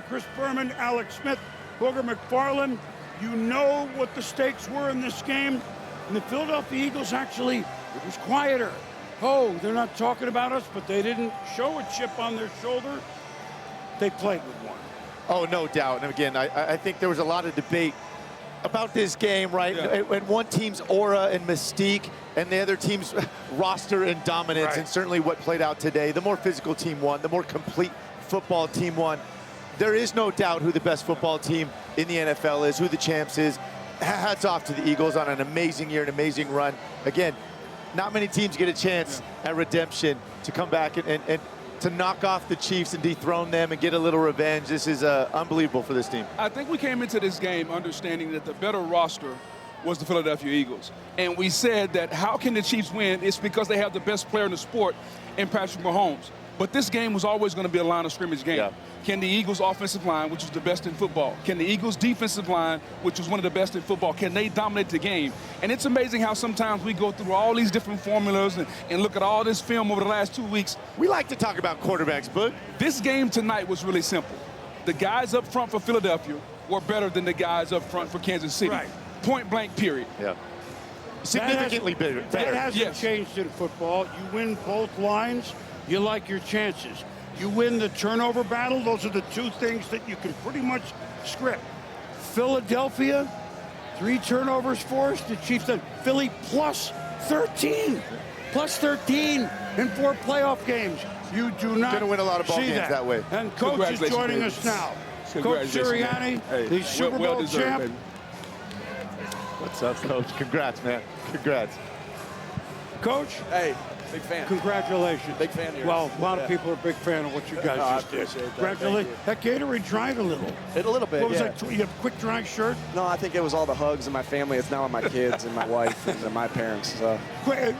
Brown, Chris Berman, Alex Smith, Booger McFarland. You know what the stakes were in this game. And the Philadelphia Eagles actually, it was quieter. Oh, they're not talking about us, but they didn't show a chip on their shoulder. They played with one. Oh, no doubt. And again, I think there was a lot of debate about this game, right? Yeah. And one team's aura and mystique and the other team's roster and dominance, right. And certainly what played out today. The more physical team won, the more complete football team won. There is no doubt who the best football team in the NFL is, who the champs is. Hats off to the Eagles on an amazing year, an amazing run. Again, not many teams get a chance at redemption to come back and to knock off the Chiefs and dethrone them and get a little revenge. This is unbelievable for this team. I think we came into this game understanding that the better roster was the Philadelphia Eagles. And we said that how can the Chiefs win? It's because they have the best player in the sport in Patrick Mahomes. But this game was always going to be a line of scrimmage game. Yeah. Can the Eagles offensive line, which is the best in football, can the Eagles defensive line, which is one of the best in football, can they dominate the game? And it's amazing how sometimes we go through all these different formulas and look at all this film over the last 2 weeks. We like to talk about quarterbacks, but this game tonight was really simple. The guys up front for Philadelphia were better than the guys up front for Kansas City. Right. Point blank, period. Yeah. Significantly better. That hasn't changed in football. You win both lines, you like your chances. You win the turnover battle, those are the two things that you can pretty much script. Philadelphia, 3 turnovers forced. The Chiefs said Philly plus 13. Plus 13 in 4 playoff games. You do not Gonna win a lot of ball see games that way. And Coach is joining us now. Coach Sirianni, the Super Bowl champ. Baby. What's up, Coach? Congrats, man. Congrats. Coach. Hey. Big fan. Congratulations. Big fan of yours. Well, a lot of people are a big fan of what you guys just did. Congratulations. That Gatorade dried a little. A little bit, What was that? You have a quick dry shirt? No, I think it was all the hugs in my family. It's now on my kids and my wife and my parents. So.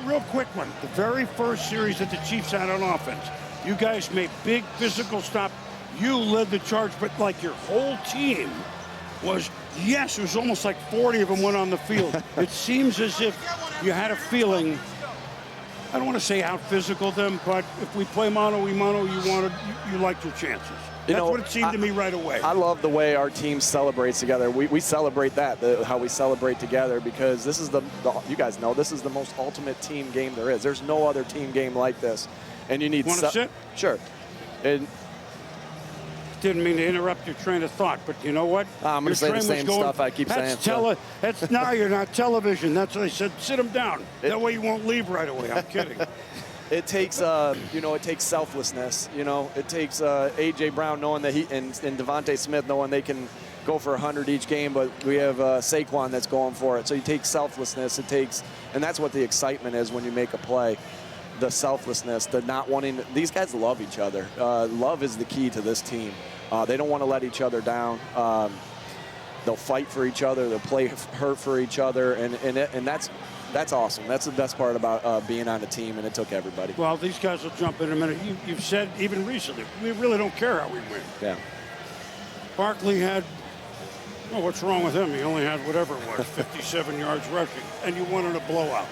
Real quick one. The very first series that the Chiefs had on offense, you guys made big physical stop. You led the charge, but like your whole team was, yes, it was almost like 40 of them went on the field. It seems as if you had a feeling, I don't want to say out physical them, but if we play mano a mano, you liked your chances. That's what it seemed to me right away. I love the way our team celebrates together. We celebrate that, how we celebrate together, because this is you guys know, this is the most ultimate team game there is. There's no other team game like this. And you need Want to sit? Sure. And didn't mean to interrupt your train of thought, but you know what? I'm going to say the same stuff I keep saying. No, you're not television. That's what they said. Sit him down. That way you won't leave right away. I'm kidding. It takes, it takes selflessness. It takes A.J. Brown knowing that and Devontae Smith knowing they can go for 100 each game, but we have Saquon that's going for it. So you take selflessness. And that's what the excitement is when you make a play. The selflessness, the not wanting. These guys love each other. Love is the key to this team. They don't want to let each other down. They'll fight for each other. They'll play hurt for each other, and that's awesome. That's the best part about being on a team, and it took everybody. Well, these guys will jump in a minute. You've said even recently, we really don't care how we win. Yeah. Barkley had, what's wrong with him? He only had whatever it was, 57 yards rushing, and you wanted a blowout.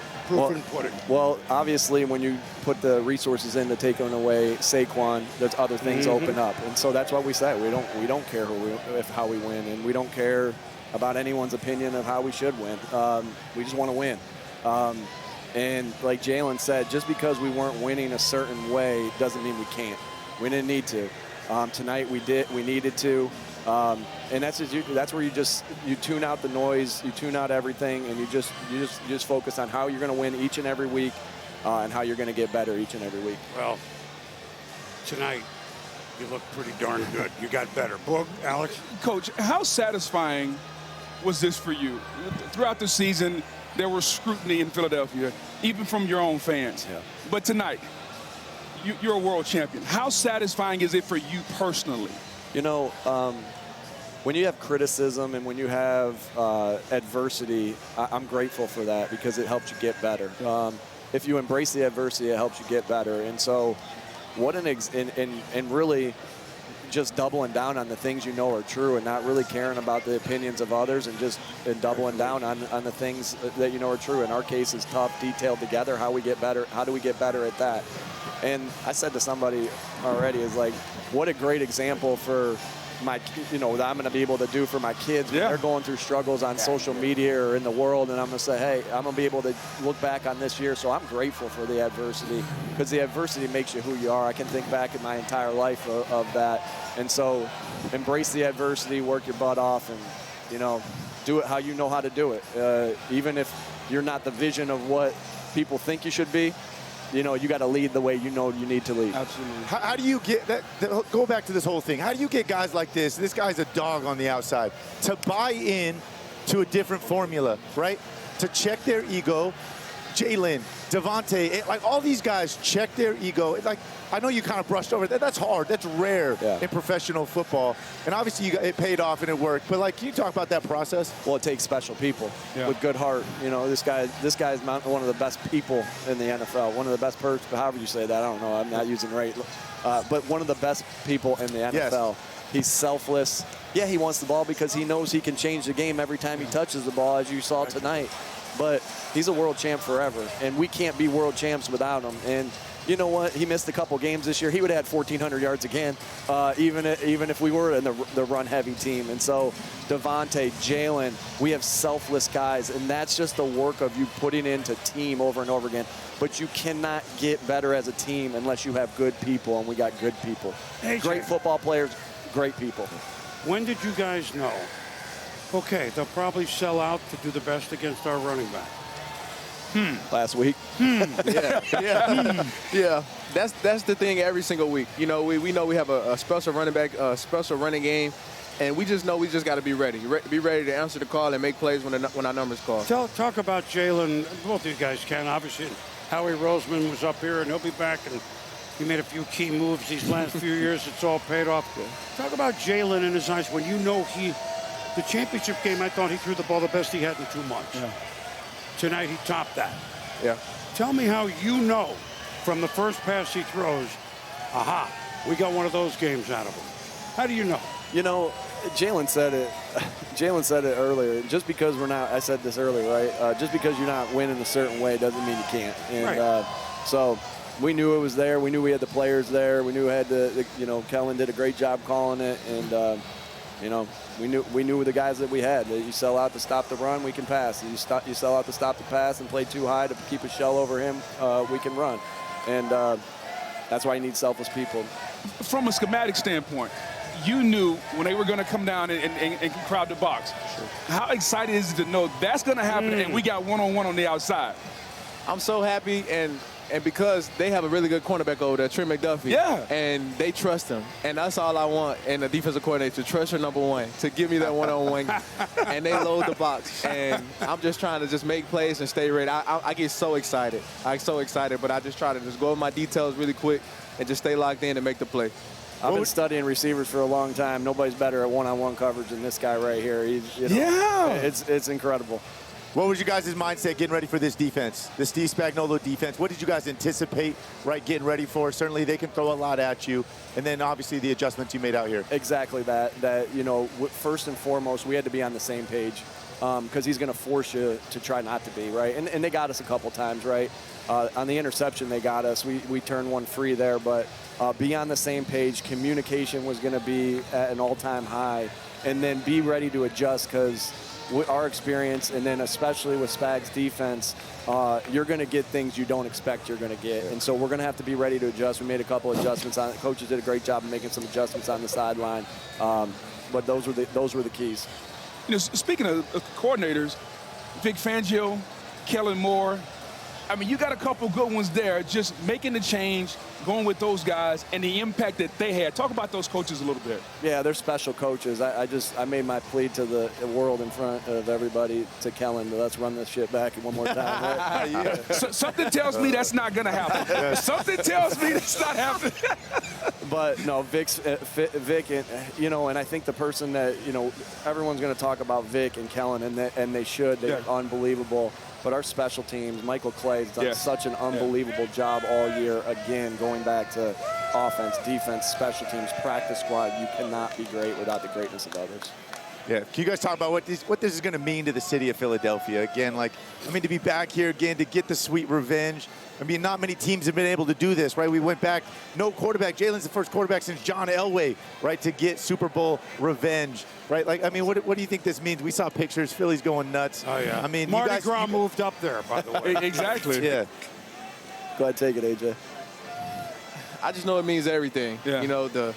Well, obviously, when you put the resources in to take away Saquon, there's other things open up, and so that's what we say. We don't care how we win, and we don't care about anyone's opinion of how we should win. We just want to win. And like Jalen said, just because we weren't winning a certain way doesn't mean we can't. We didn't need to. Tonight we did. We needed to. And that's where you tune out the noise, you tune out everything, and you just focus on how you're going to win each and every week, and how you're going to get better each and every week. Well, tonight you look pretty darn good. You got better. Boog, Alex? Coach, how satisfying was this for you? Throughout the season, there was scrutiny in Philadelphia, even from your own fans. Yeah. But tonight, you're a world champion. How satisfying is it for you personally? When you have criticism and when you have adversity, I'm grateful for that because it helps you get better. If you embrace the adversity, it helps you get better. And so, and really just doubling down on the things you know are true and not really caring about the opinions of others and doubling down on the things that you know are true. In our case, is tough, detailed together. How we get better? How do we get better at that? And I said to somebody already, is like, what a great example for that I'm going to be able to do for my kids when they're going through struggles on social media or in the world, and I'm going to say, hey, I'm going to be able to look back on this year. So I'm grateful for the adversity, because the adversity makes you who you are. I can think back in my entire life of that. And so embrace the adversity, work your butt off, and, do it how you know how to do it. Even if you're not the vision of what people think you should be, you got to lead the way you need to lead. Absolutely. How do you get that? Go back to this whole thing. How do you get guys like this? This guy's a dog on the outside to buy in to a different formula, right? To check their ego. Jalen, Devontae, like all these guys check their ego. Like, I know you kind of brushed over that. That's hard. That's rare in professional football. And obviously it paid off and it worked. But like, can you talk about that process? Well, it takes special people with good heart. This guy's one of the best people in the NFL. One of the best however you say that. I don't know. I'm not using right. But one of the best people in the NFL. Yes. He's selfless. Yeah, he wants the ball because he knows he can change the game every time he touches the ball, as you saw tonight. But he's a world champ forever, and we can't be world champs without him. And you know what? He missed a couple games this year. He would have had 1,400 yards again, even if we were in the run-heavy team. And so Devontae, Jalen, we have selfless guys, and that's just the work of you putting into team over and over again. But you cannot get better as a team unless you have good people, and we got good people. Great football players, great people. When did you guys know, okay, they'll probably sell out to do the best against our running back? Last week. Yeah. That's the thing every single week. We know we have a special running back, a special running game, and we just know we just got to be ready. Be ready to answer the call and make plays when our number's called. Talk about Jalen. Both these guys can. Obviously, Howie Roseman was up here, and he'll be back, and he made a few key moves these last few years. It's all paid off. Talk about Jalen in his eyes when the championship game, I thought he threw the ball the best he had in 2 months. Yeah. Tonight, he topped that. Yeah. Tell me how you know from the first pass he throws, aha, we got one of those games out of him. How do you know? Jalen said it. Jalen said it earlier. Just because I said this earlier, right? Just because you're not winning a certain way doesn't mean you can't. And so we knew it was there. We knew we had the players there. We knew we had Kellen did a great job calling it. And, we knew the guys that we had. You sell out to stop the run, we can pass. You sell out to stop the pass and play too high to keep a shell over him, we can run. And that's why you need selfless people. From a schematic standpoint, you knew when they were going to come down and crowd the box. Sure. How excited is it to know that's going to happen and we got one-on-one on the outside? I'm so happy, and because they have a really good cornerback over there, Trent McDuffie. Yeah. And they trust him. And that's all I want in the defensive coordinator, to trust your number one, to give me that one-on-one. And they load the box. And I'm just trying to just make plays and stay ready. I get so excited. I'm so excited, but I just try to just go over my details really quick and just stay locked in and make the play. I've been studying receivers for a long time. Nobody's better at one-on-one coverage than this guy right here. It's incredible. What was your guys' mindset getting ready for this defense, the Steve Spagnuolo defense? What did you guys anticipate, getting ready for? Certainly they can throw a lot at you, and then obviously the adjustments you made out here. Exactly that first and foremost, we had to be on the same page because he's going to force you to try not to be, right? And they got us a couple times, right? On the interception, they got us. We turned one free there, but be on the same page. Communication was going to be at an all-time high, and then be ready to adjust because with our experience, and then especially with Spag's defense, you're going to get things you don't expect you're going to get. And so we're going to have to be ready to adjust. We made a couple adjustments. Coaches did a great job of making some adjustments on the sideline. But those were the keys. Speaking of coordinators, Vic Fangio, Kellen Moore, I mean, you got a couple good ones there, just making the change, going with those guys, and the impact that they had. Talk about those coaches a little bit. Yeah, they're special coaches. I made my plea to the world in front of everybody, to Kellen, let's run this shit back one more time. Right? Something tells me that's not going to happen. Something tells me that's not happening. But no, Vic, and I think the person that, everyone's going to talk about Vic and Kellen, and they should. They're unbelievable. But our special teams, Michael Clay has done such an unbelievable job all year. Again, going back to offense, defense, special teams, practice squad. You cannot be great without the greatness of others. Yeah. Can you guys talk about what this is going to mean to the city of Philadelphia? Again, like, I mean, to be back here again, to get the sweet revenge. I mean, not many teams have been able to do this, right? We went back, no quarterback. Jalen's the first quarterback since John Elway, right, to get Super Bowl revenge, right? Like, I mean, what do you think this means? We saw pictures. Philly's going nuts. Oh, yeah. I mean, Mardi Gras moved up there, by the way. Exactly. Yeah. Go ahead, take it, AJ. I just know it means everything. Yeah. You know, the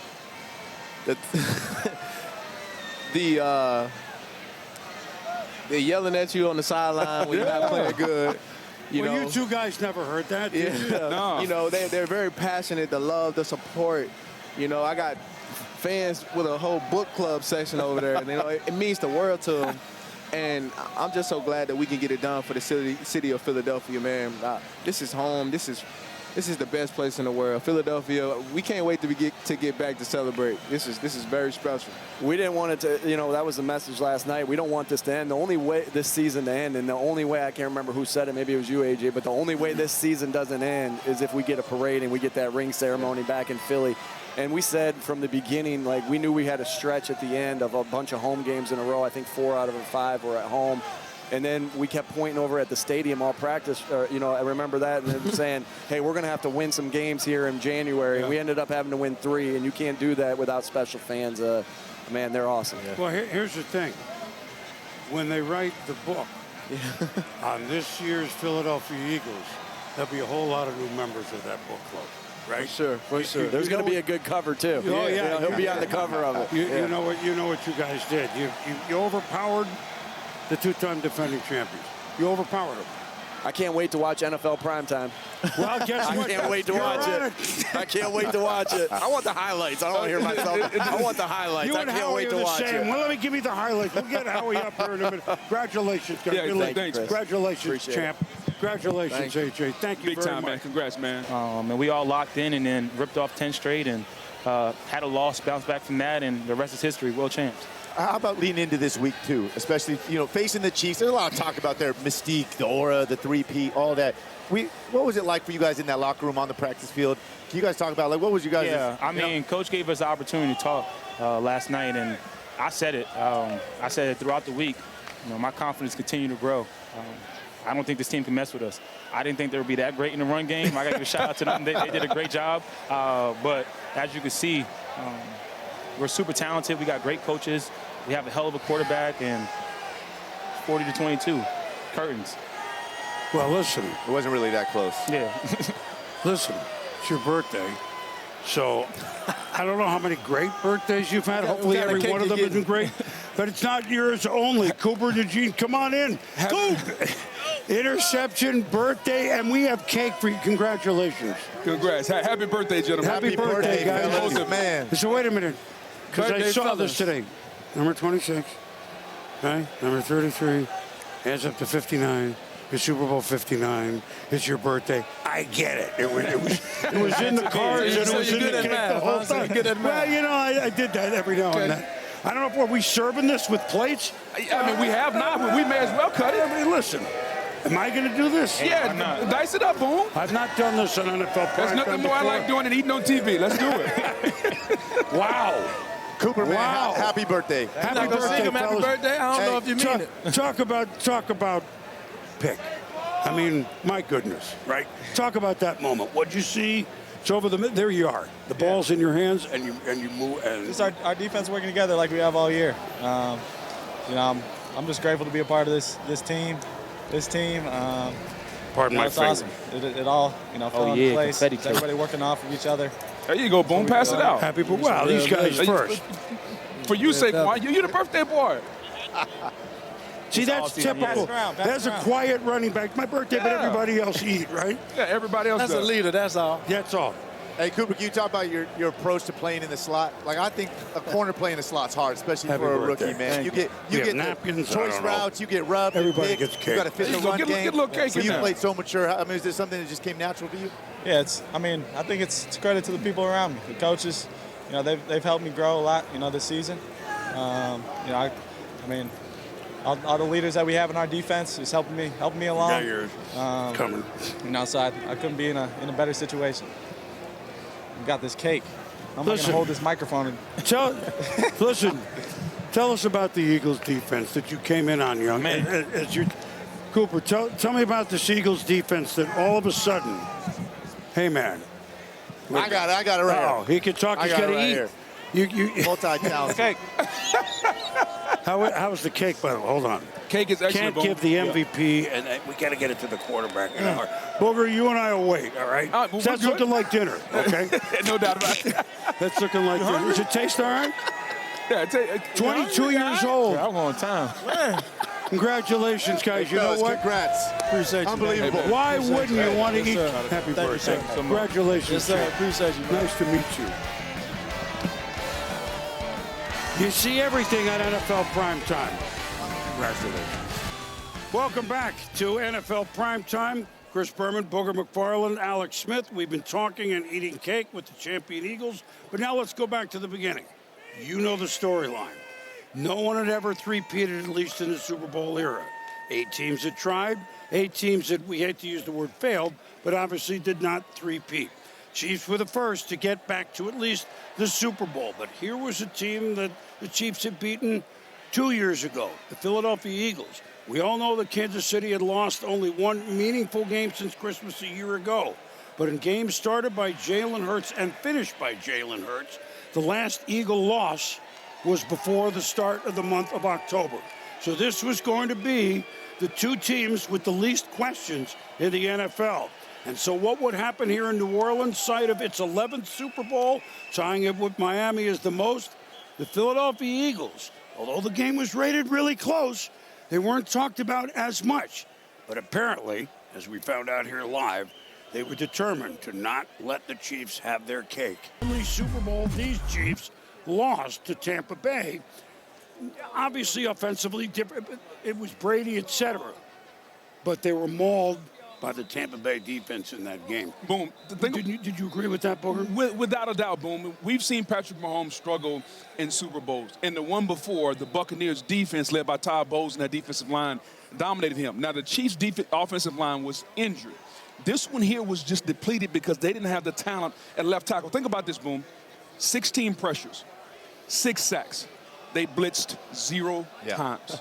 yelling at you on the sideline when you're not playing good. You know, You two guys never heard that, did you? yeah. No. You know, they're very passionate. The love, the support. You know, I got fans with a whole book club section over there. And, you know, it means the world to them. And I'm just so glad that we can get it done for the city of Philadelphia, man. This is home. This is the best place in the world. Philadelphia, we can't wait to get back to celebrate. This is very special. We didn't want it to, you know, that was the message last night. We don't want this to end. The only way this season to end, and the only way, I can't remember who said it, maybe it was you, AJ, but the only way this season doesn't end is if we get a parade and we get that ring ceremony back in Philly. And we said from the beginning, like, we knew we had a stretch at the end of a bunch of home games in a row. I think 4 out of the 5 were at home. And then we kept pointing over at the stadium all practice. You know, I remember that, and then saying, hey, we're going to have to win some games here in January. Yeah. We ended up having to win 3, and you can't do that without special fans. Man, they're awesome. Yeah. Well, here's the thing. When they write the book on this year's Philadelphia Eagles, there'll be a whole lot of new members of that book club, right? For sure. There's going to be a good cover, too. Oh, yeah. You know, he'll be on the cover of it. You know what you guys did. You overpowered the 2-time defending champions. You overpowered them. I can't wait to watch NFL PrimeTime. Well, guess I what? can't wait to You're watch on it. I can't wait to watch it. I want the highlights. I don't want to hear myself. I want the highlights. You I and can't Howie wait are to the watch same. it. Well, let me give you the highlights. We'll get Howie up here in a minute. Congratulations, guys. Yeah, Good thanks. luck. Congratulations, Appreciate champ. Congratulations, AJ. Thank you Big very time, much. man. Congrats, man. And we all locked in and then ripped off 10 straight and had a loss, bounced back from that, and the rest is history. World champs. How about leaning into this week, too? Especially, you know, facing the Chiefs. There's a lot of talk about their mystique, the aura, the three-peat, all that. What was it like for you guys in that locker room on the practice field? Can you guys talk about, like, what was you guys? Yeah, I mean, Coach gave us the opportunity to talk last night, and I said it. I said it throughout the week. You know, my confidence continued to grow. I don't think this team can mess with us. I didn't think they would be that great in the run game. I got to give a shout out to them. They did a great job. But as you can see, we're super talented. We got great coaches. We have a hell of a quarterback, and 40-22, curtains. Well, listen. It wasn't really that close. Yeah. Listen, it's your birthday. So I don't know how many great birthdays you've had. Hopefully What kind of every cake one of you them isn't getting? great. But it's not yours only. Cooper DeJean, come on in. Coop! Interception, birthday, and we have cake for you. Congratulations. Congrats. Happy birthday, gentlemen. Happy birthday, guys. fellas. Man. So wait a minute, because I Birthday saw fellas. this today. Number 26, right? Number 33, adds up to 59. It's Super Bowl 59. It's your birthday. I get it. It was in the cards and it was in the cake the whole time. Well, you know, I did that every now and then. I don't know if we serving this with plates. I mean, we have not, but we may as well cut it. I mean, listen. Am I going to do this? Yeah, dice it up, boom. I've not done this on NFL There's Primetime nothing more I before. like doing than eating on TV. Let's do it. Wow. Cooper, man, Wow. happy birthday. Happy Not gonna birthday, sing him happy fellas. birthday. I don't know if you mean it. Talk about pick. I mean, my goodness, right? Talk about that moment. What'd you see? It's over the mid. There you are. The ball's in your hands, and you move. And Just our defense working together like we have all year. You know, I'm just grateful to be a part of this team. pardon my it's finger. awesome. It all, you know, fell into place. confetti cake. Everybody working off of each other. There you go, boom. Pass it out. Happy, but wow, these guys first. For you, Saquon, you're the birthday boy. See, that's season. typical. Pass That's a around. quiet running back. My birthday, but Yeah. everybody else eat, right? Yeah, everybody else That's a does. leader, that's all. That's all. Hey, Cooper, can you talk about your approach to playing in the slot? Like, I think a corner playing the slot's hard, especially Happy for a birthday. rookie, man. Thank You you. get Yeah, the napkins, I choice don't know. routes, you get rubbed. Everybody and gets picked. cake. You got to fit There the you go. run Get game. a little cake so in you there. played so mature. I mean, is there something that just came natural to you? Yeah, I think it's credit to the people around me, the coaches. You know, they've helped me grow a lot, you know, this season. You know, I mean, all the leaders that we have in our defense is helping me along. Got yours coming. You know, so I couldn't be in a better situation. We got this cake. I'm not Listen. gonna hold this microphone. Listen, Tell us about the Eagles defense that you came in on, young man. Cooper, tell me about this Eagles defense that all of a sudden, hey, man. I got it right here. Oh, he can talk. He's got to eat. Here. You Multi-talented. Cake. How's the cake, by the way? Hold on. Cake is excellent. Can't give the MVP, and we got to get it to the quarterback. Booger, you and I will wait, all right? Well, that's looking like dinner, okay? No doubt about it. That's looking like dinner. Does it taste all right? Yeah, 22 years old. I'm on time. Congratulations, guys. You know what? Congrats. Appreciate you. Unbelievable. Man. Why wouldn't you want to eat? sir. Happy Thank you, birthday. sir. Congratulations. Yes, sir. Appreciate you, man. Nice to meet you. You see everything on NFL Primetime. Congratulations. Welcome back to NFL Primetime. Chris Berman, Booger McFarland, Alex Smith. We've been talking and eating cake with the champion Eagles. But now let's go back to the beginning. You know the storyline. No one had ever three-peated, at least in the Super Bowl era. 8 teams had tried, 8 teams that, we hate to use the word failed, but obviously did not three-peat. Chiefs were the first to get back to at least the Super Bowl. But here was a team that the Chiefs had beaten 2 years ago, the Philadelphia Eagles. We all know that Kansas City had lost only one meaningful game since Christmas a year ago. But in games started by Jalen Hurts and finished by Jalen Hurts, the last Eagle loss was before the start of the month of October. So this was going to be the 2 teams with the least questions in the NFL. And so what would happen here in New Orleans, site of its 11th Super Bowl, tying it with Miami as the most? The Philadelphia Eagles, although the game was rated really close, they weren't talked about as much. But apparently, as we found out here live, they were determined to not let the Chiefs have their cake. Only Super Bowl these Chiefs lost to Tampa Bay. Obviously offensively different, it was Brady, etc. But they were mauled by the Tampa Bay defense in that game. Boom. Did you agree with that, Booger? Without a doubt, Boom. We've seen Patrick Mahomes struggle in Super Bowls. And the one before, the Buccaneers defense led by Todd Bowles and that defensive line dominated him. Now, the Chiefs' offensive line was injured. This one here was just depleted because they didn't have the talent at left tackle. Think about this, Boom. 16 pressures, 6 sacks. They blitzed 0 times.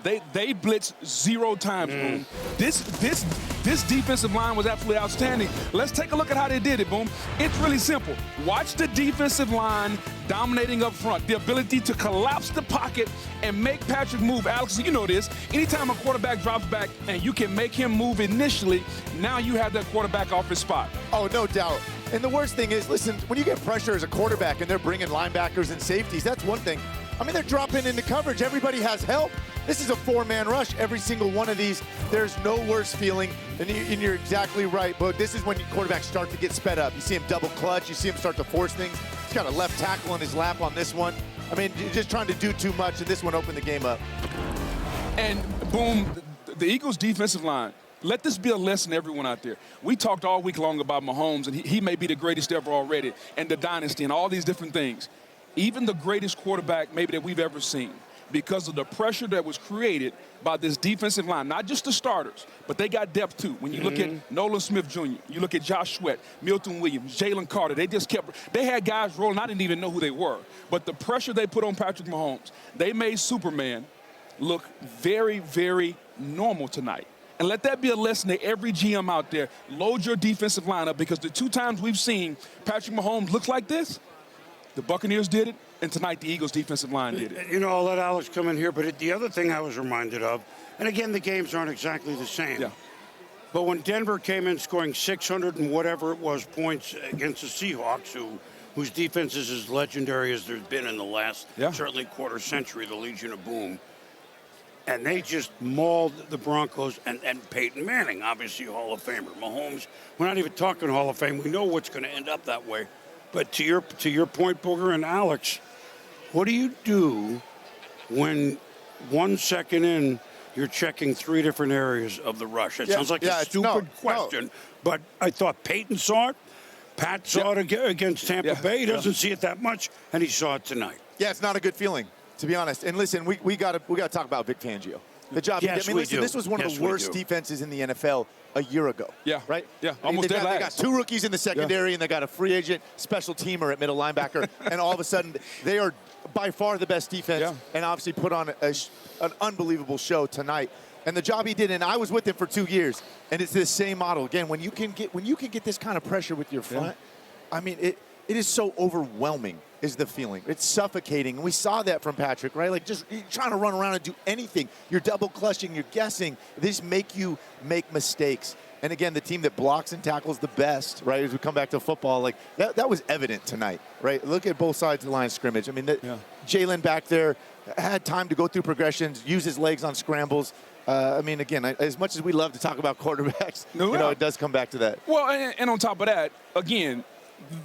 They blitzed 0 times, Boom. This defensive line was absolutely outstanding. Let's take a look at how they did it, Boom. It's really simple. Watch the defensive line dominating up front. The ability to collapse the pocket and make Patrick move. Alex, you know this. Anytime a quarterback drops back and you can make him move initially, now you have that quarterback off his spot. Oh, no doubt. And the worst thing is, listen, when you get pressure as a quarterback and they're bringing linebackers and safeties, that's one thing. I mean, they're dropping into coverage. Everybody has help. This is a 4-man rush. Every single one of these, there's no worse feeling. And you're exactly right, but this is when quarterbacks start to get sped up. You see him double clutch. You see him start to force things. He's got a left tackle in his lap on this one. I mean, just trying to do too much, and this one opened the game up. And, Boom, the Eagles' defensive line. Let this be a lesson to everyone out there. We talked all week long about Mahomes, and he may be the greatest ever already, and the dynasty and all these different things. Even the greatest quarterback maybe that we've ever seen, because of the pressure that was created by this defensive line, not just the starters, but they got depth too. When you look at Nolan Smith Jr., you look at Josh Sweat, Milton Williams, Jalen Carter, they had guys rolling. I didn't even know who they were. But the pressure they put on Patrick Mahomes, they made Superman look very, very normal tonight. And let that be a lesson to every GM out there. Load your defensive line up, because the 2 times we've seen Patrick Mahomes look like this, the Buccaneers did it, and tonight the Eagles' defensive line did it. You know, I'll let Alex come in here, but the other thing I was reminded of, and again, the games aren't exactly the same. Yeah. But when Denver came in scoring 600 and whatever it was points against the Seahawks, whose defense is as legendary as there's been in the last certainly quarter century, the Legion of Boom. And they just mauled the Broncos and Peyton Manning, obviously a Hall of Famer. Mahomes, we're not even talking Hall of Fame. We know what's going to end up that way. But to your point, Booger and Alex, what do you do when 1 second in you're checking 3 different areas of the rush? It sounds like a stupid question, but I thought Peyton saw it. Pat saw it against Tampa Bay. He doesn't see it that much, and he saw it tonight. Yeah, it's not a good feeling, to be honest. And listen, we got to talk about Vic Fangio. The job. Yes, I mean, we listen, do. this was one Yes, of the we worst do. defenses in the NFL a year ago. Yeah. Right? Yeah, almost they dead got last. 2 rookies in the secondary, and they got a free agent special teamer at middle linebacker, and all of a sudden they are by far the best defense, Yeah. and obviously put on an unbelievable show tonight. And the job he did, and I was with him for 2 years, and it's this same model again. When you can get this kind of pressure with your front, I mean, it is so overwhelming. Is the feeling. It's suffocating. And we saw that from Patrick, right? Like just trying to run around and do anything. You're double clutching, you're guessing. These make you make mistakes. And again, the team that blocks and tackles the best, right, as we come back to football, like that was evident tonight, right? Look at both sides of the line of scrimmage. I mean, Jalen back there had time to go through progressions, use his legs on scrambles. I mean, again, as much as we love to talk about quarterbacks, it does come back to that. Well, and on top of that, again,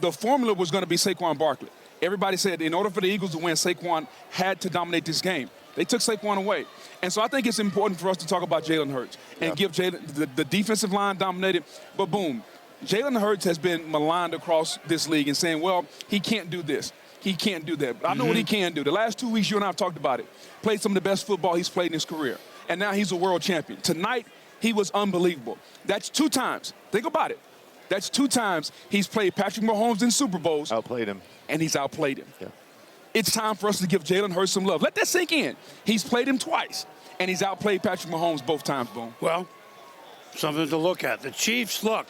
the formula was going to be Saquon Barkley. Everybody said in order for the Eagles to win, Saquon had to dominate this game. They took Saquon away. And so I think it's important for us to talk about Jalen Hurts and give Jalen the defensive line dominated. But boom, Jalen Hurts has been maligned across this league and saying, well, he can't do this. He can't do that. But I know what he can do. The last 2 weeks, you and I have talked about it. Played some of the best football he's played in his career. And now he's a world champion. Tonight, he was unbelievable. That's 2 times. Think about it. That's 2 times he's played Patrick Mahomes in Super Bowls. Outplayed him. And he's outplayed him. Yeah. It's time for us to give Jalen Hurts some love. Let that sink in. He's played him twice, and he's outplayed Patrick Mahomes both times, Boom. Well, something to look at. The Chiefs, look,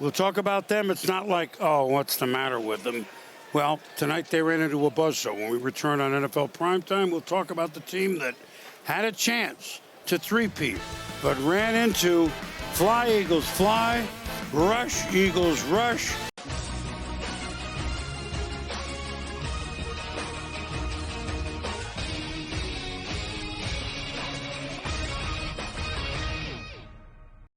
we'll talk about them. It's not like, oh, what's the matter with them? Well, tonight they ran into a buzzsaw. When we return on NFL Primetime, we'll talk about the team that had a chance to three-peat, but ran into fly, Eagles, fly, rush, Eagles, rush.